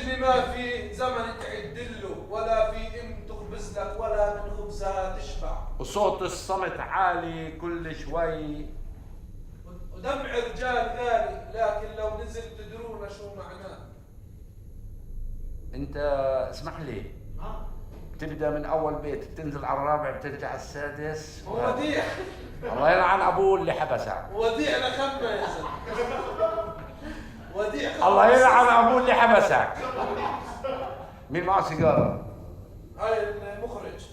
السجن ما في زمن تعدله ولا في ام تخبز لك ولا من خبزها تشبع. وصوت الصمت عالي كل شوي. ودمع رجال غالي، لكن لو نزل تدرونا شو معناه. انت اسمح لي، بتبدا من اول بيت بتنزل على الرابع بترجع على السادس. وديع الله يلعن ابوه اللي حبسك. وديع لخمه يا زلمه. وديع الله يلعن ابوه اللي حبسك. مين معه سيجاره؟ هاي المخرج.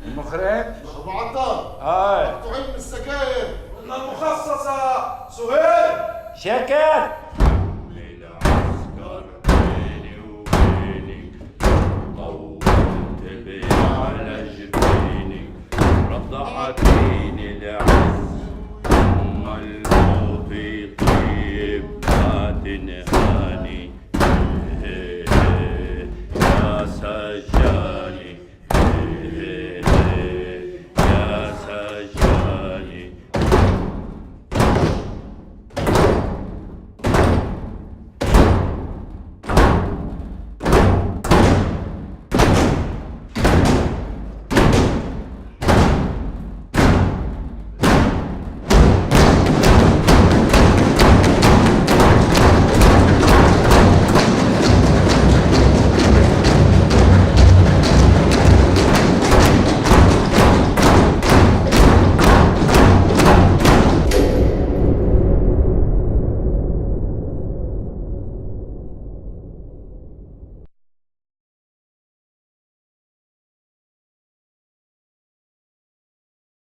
المخرج؟ ابو عطار هاي تعين السكاير. قلنا المخصصه سهيل. شكت. للعسكر بيني وبينك طولت بي على جبينك رضعتيني العز أما الموت يطيب ما تنهاني